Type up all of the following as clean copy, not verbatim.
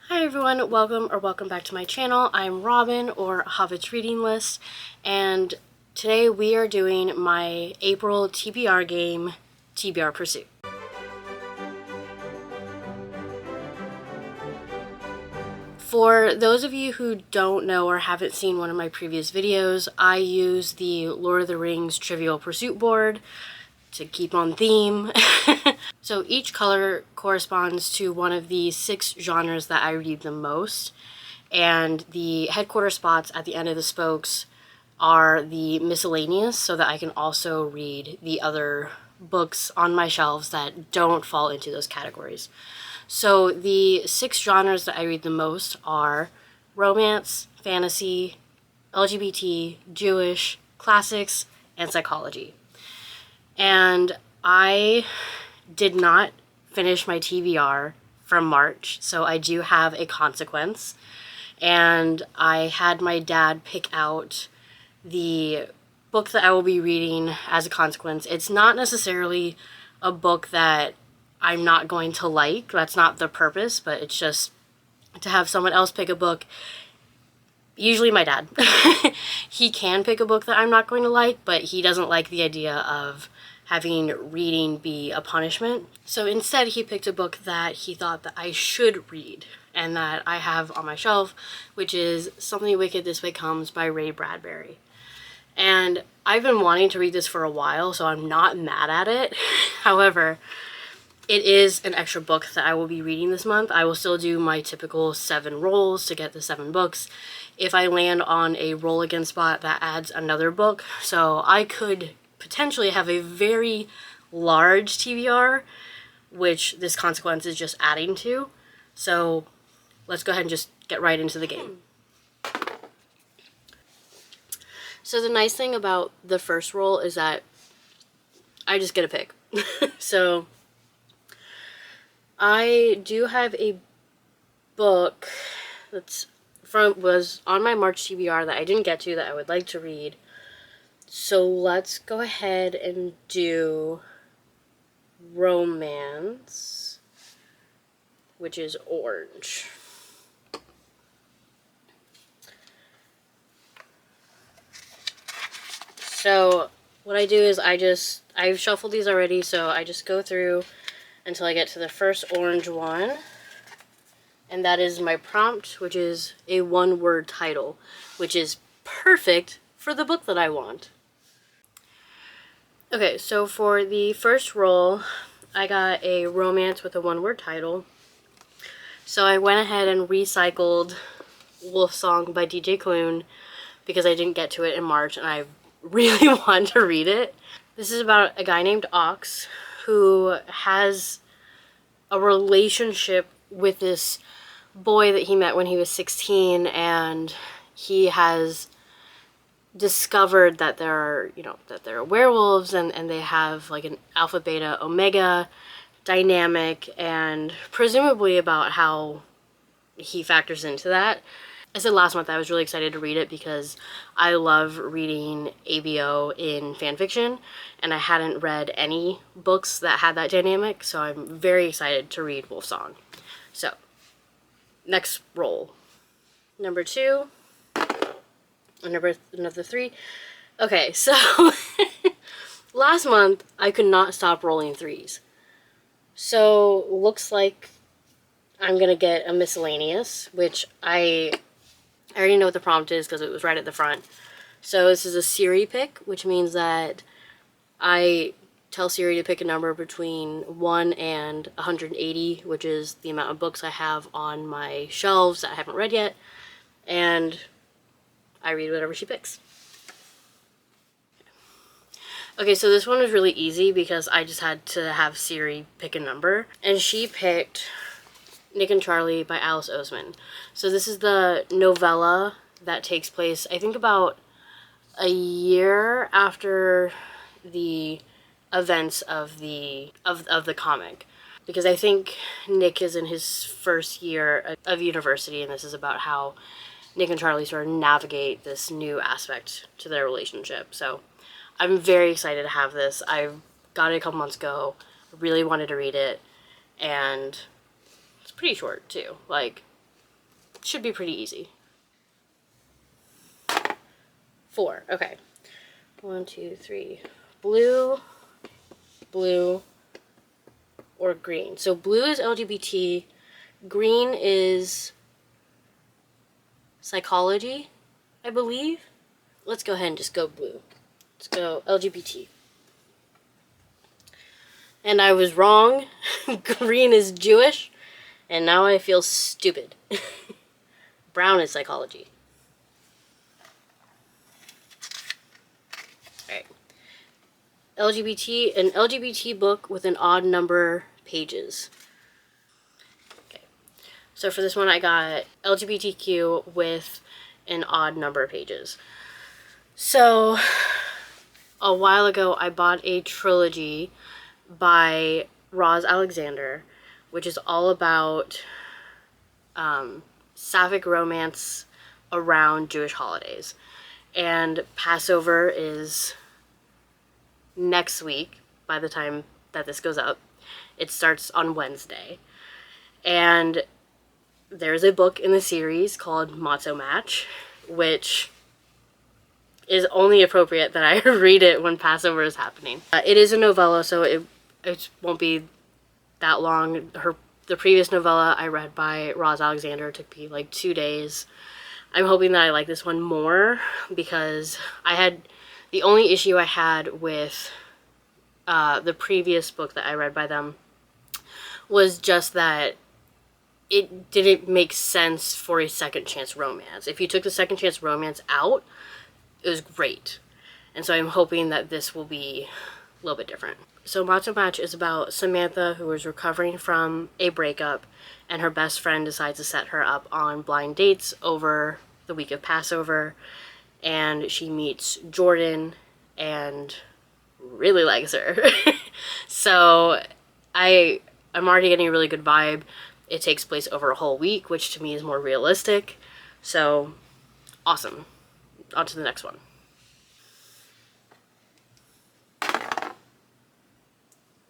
Hi everyone, welcome back to my channel. I'm Robin, or Hobbit's Reading List, and today we are doing my April TBR game, TBR Pursuit. For those of you who don't know or haven't seen one of my previous videos, I use the Lord of the Rings Trivial Pursuit board to keep on theme. So each color corresponds to one of the 6 genres that I read the most, and the headquarter spots at the end of the spokes are the miscellaneous, so that I can also read the other books on my shelves that don't fall into those categories. So the 6 genres that I read the most are romance, fantasy, LGBT, Jewish, classics, and psychology. And I did not finish my TBR from March, so I do have a consequence. And I had my dad pick out the book that I will be reading as a consequence. It's not necessarily a book that I'm not going to like. That's not the purpose, but it's just to have someone else pick a book. Usually my dad. He can pick a book that I'm not going to like, but he doesn't like the idea of having reading be a punishment. So instead he picked a book that he thought that I should read and that I have on my shelf, which is Something Wicked This Way Comes by Bradbury. And I've been wanting to read this for a while, so I'm not mad at it. However, it is an extra book that I will be reading this month. I will still do my typical 7 rolls to get the 7 books. If I land on a roll again spot, that adds another book. So I could potentially have a very large TBR, which this consequence is just adding to. So let's go ahead and just get right into the game. So the nice thing about the first roll is that I just get a pick. So I do have a book that's was on my March TBR that I didn't get to that I would like to read. So let's go ahead and do romance, which is orange. So what I do is I've shuffled these already, so I just go through until I get to the first orange one. And that is my prompt, which is a 1-word title, which is perfect for the book that I want. Okay, so for the first roll, I got a romance with a 1-word title. So I went ahead and recycled Wolfsong by TJ Klune because I didn't get to it in March and I really want to read it. This is about a guy named Ox who has a relationship with this boy that he met when he was 16, and he has discovered that there are werewolves, and they have like an alpha, beta, omega dynamic, and presumably about how he factors into that. I said last month I was really excited to read it because I love reading ABO in fanfiction, and I hadn't read any books that had that dynamic, so I'm very excited to read Wolfsong. So, next roll. Number 2. Another 3. Okay, so last month I could not stop rolling 3s. So looks like I'm gonna get a miscellaneous, which I already know what the prompt is because it was right at the front. So this is a Siri pick, which means that I tell Siri to pick a number between 1 and 180, which is the amount of books I have on my shelves that I haven't read yet, and I read whatever she picks. Okay, so this one was really easy because I just had to have Siri pick a number, and she picked Nick and Charlie by Alice Oseman. So this is the novella that takes place, I think, about a year after the events of the comic, because I think Nick is in his first year of university, and this is about how Nick and Charlie sort of navigate this new aspect to their relationship. So I'm very excited to have this. I got it a couple months ago, really wanted to read it, and it's pretty short too. Like, should be pretty easy. 4, okay. 1, 2, 3. Blue, blue, or green. So blue is LGBT, green is psychology, I believe. Let's go ahead and just go blue. Let's go LGBT. And I was wrong. Green is Jewish, and now I feel stupid. Brown is psychology. Alright. LGBT, an LGBT book with an odd number pages. Okay. So for this one I got LGBTQ with an odd number of pages. So a while ago I bought a trilogy by Roz Alexander, which is all about sapphic romance around Jewish holidays. And Passover is next week, by the time that this goes up. It starts on Wednesday. And there's a book in the series called Matzo Match, which is only appropriate that I read it when Passover is happening. It is a novella, so it won't be that long. The previous novella I read by Roz Alexander took me like 2 days. I'm hoping that I like this one more because the only issue I had with the previous book that I read by them was just that it didn't make sense for a second chance romance. If you took the second chance romance out, it was great. And so I'm hoping that this will be a little bit different. So Matzo Match is about Samantha, who is recovering from a breakup, and her best friend decides to set her up on blind dates over the week of Passover, and she meets Jordan and really likes her. So I'm already getting a really good vibe. It takes place over a whole week, which to me is more realistic. So awesome. On to the next one.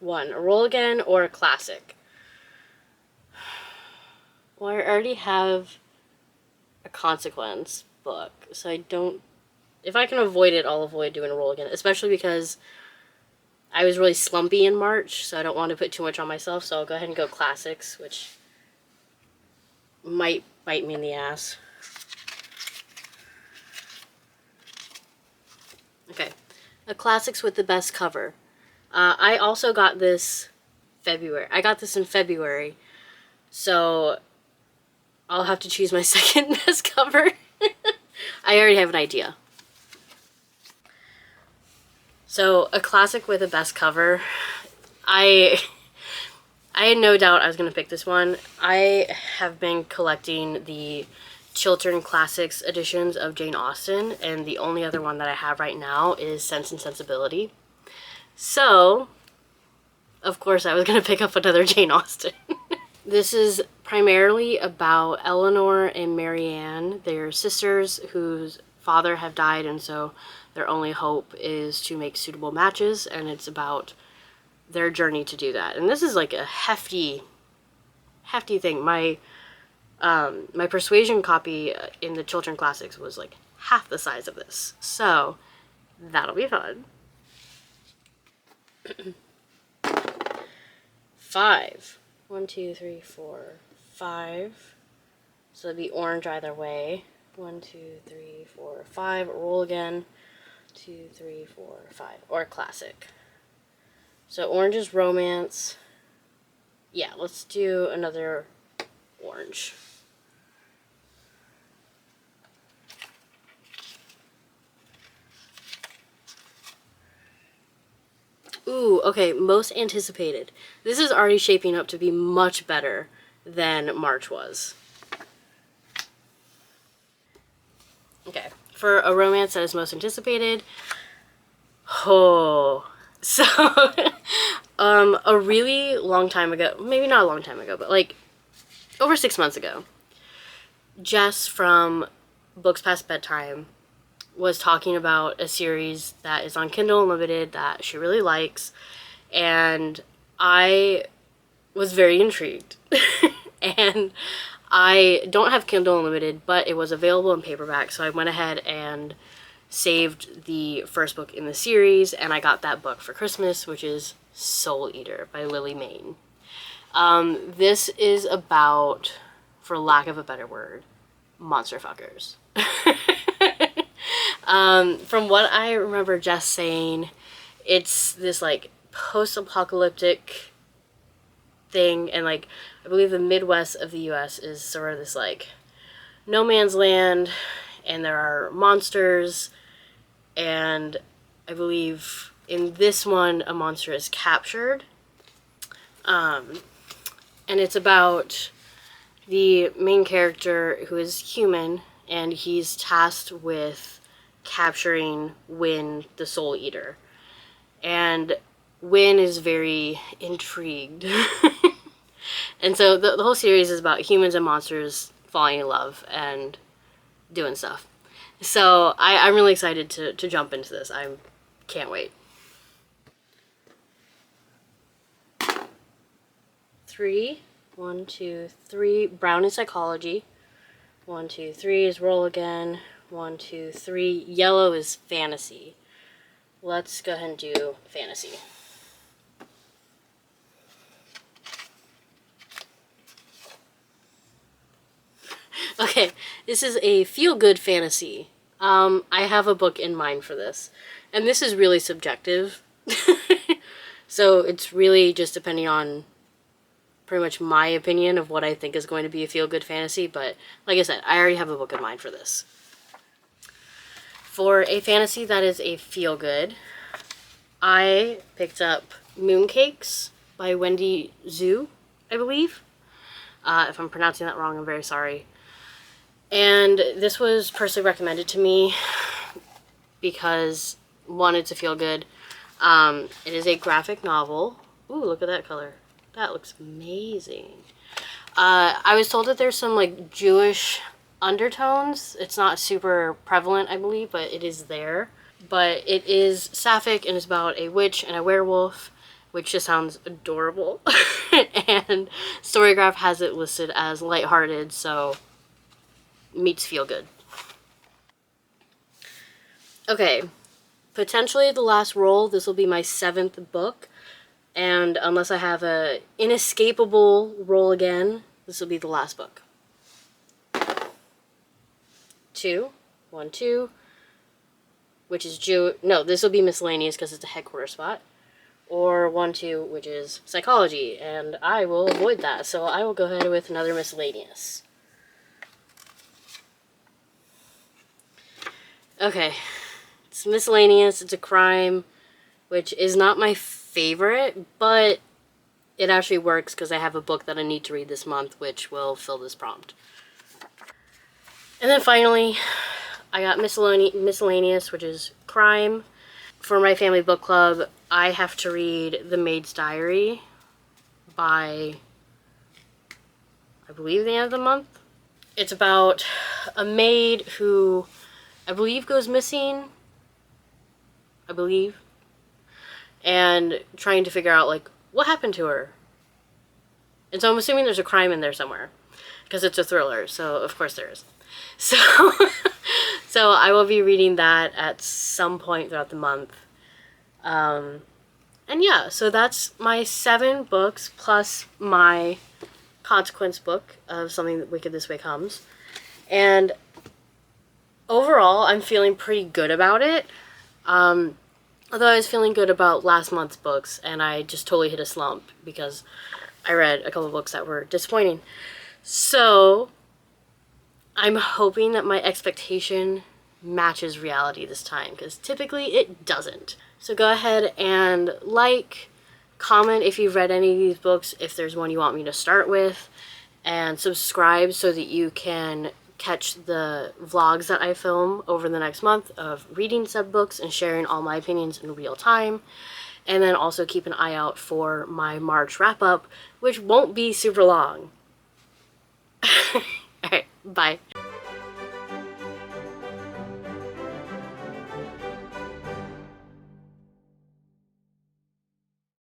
A roll again or a classic? Well, I already have a consequence book, so I don't... If I can avoid it, I'll avoid doing a roll again, especially because I was really slumpy in March, so I don't want to put too much on myself, so I'll go ahead and go classics, which might bite me in the ass. Okay, a classics with the best cover. I also got this February. I got this in February, so I'll have to choose my second best cover. I already have an idea. So a classic with a best cover. I had no doubt I was going to pick this one. I have been collecting the Chiltern Classics editions of Jane Austen, and the only other one that I have right now is Sense and Sensibility. So, of course, I was going to pick up another Jane Austen. This is primarily about Eleanor and Marianne. They're sisters whose father have died, and so their only hope is to make suitable matches, and it's about their journey to do that. And this is like a hefty thing. My Persuasion copy in the Chiltern Classics was like half the size of this, so that'll be fun. 5. 1, 2, 3, 4, 5. So it'd be orange either way. 1, 2, 3, 4, 5. Roll again. 2, 3, 4, 5. Or classic. So orange is romance. Yeah, let's do another orange. Ooh, okay, most anticipated. This is already shaping up to be much better than March was. Okay, for a romance that is most anticipated, so a really long time ago, maybe not a long time ago, but like over 6 months ago, Jess from Books Past Bedtime was talking about a series that is on Kindle Unlimited that she really likes, and I was very intrigued. And I don't have Kindle Unlimited, but it was available in paperback, so I went ahead and saved the first book in the series, and I got that book for Christmas, which is Soul Eater by Lily Mayne. This is about, for lack of a better word, monster fuckers. From what I remember Jess saying, it's this like post-apocalyptic thing, and like I believe the Midwest of the US is sort of this like no man's land, and there are monsters, and I believe in this one a monster is captured, and it's about the main character who is human, and he's tasked with capturing Wynn, the Soul Eater. And Wynn is very intrigued. And so the whole series is about humans and monsters falling in love and doing stuff. So I'm really excited to jump into this. I can't wait. 3, 1, 2, 3. Brown is psychology. 1, 2, 3 is roll again. 1, 2, 3. Yellow is fantasy. Let's go ahead and do fantasy. Okay, this is a feel-good fantasy. I have a book in mind for this, and this is really subjective. So it's really just depending on pretty much my opinion of what I think is going to be a feel-good fantasy, but like I said, I already have a book in mind for this. For a fantasy that is a feel-good, I picked up Mooncakes by Wendy Xu, I believe. If I'm pronouncing that wrong, I'm very sorry. And this was personally recommended to me because, one, it's a feel-good. It is a graphic novel. Ooh, look at that color. That looks amazing. I was told that there's some, like, Jewish undertones. It's not super prevalent, I believe, but it is there. But it is sapphic, and it's about a witch and a werewolf, which just sounds adorable. And Storygraph has it listed as lighthearted, so meets feel good. Okay, potentially the last roll. This will be my 7th book, and unless I have a inescapable roll again, this will be the last book. 2, 1, 2, which is no, this will be Miscellaneous because it's a headquarter spot, or 1, 2, which is Psychology, and I will avoid that, so I will go ahead with another Miscellaneous. Okay, it's Miscellaneous. It's a crime, which is not my favorite, but it actually works because I have a book that I need to read this month, which will fill this prompt. And then finally, I got Miscellaneous, which is crime. For my family book club, I have to read The Maid's Diary by, I believe, the end of the month. It's about a maid who I believe goes missing, and trying to figure out, like, what happened to her. And so I'm assuming there's a crime in there somewhere, because it's a thriller, so of course there is. So, so I will be reading that at some point throughout the month. And yeah, so that's my 7 books, plus my consequence book of Something That Wicked This Way Comes. And overall, I'm feeling pretty good about it. Although I was feeling good about last month's books, and I just totally hit a slump because I read a couple of books that were disappointing. So I'm hoping that my expectation matches reality this time, because typically it doesn't. So go ahead and like, comment if you've read any of these books, if there's one you want me to start with, and subscribe so that you can catch the vlogs that I film over the next month of reading said books and sharing all my opinions in real time. And then also keep an eye out for my March wrap-up, which won't be super long. Alright, bye.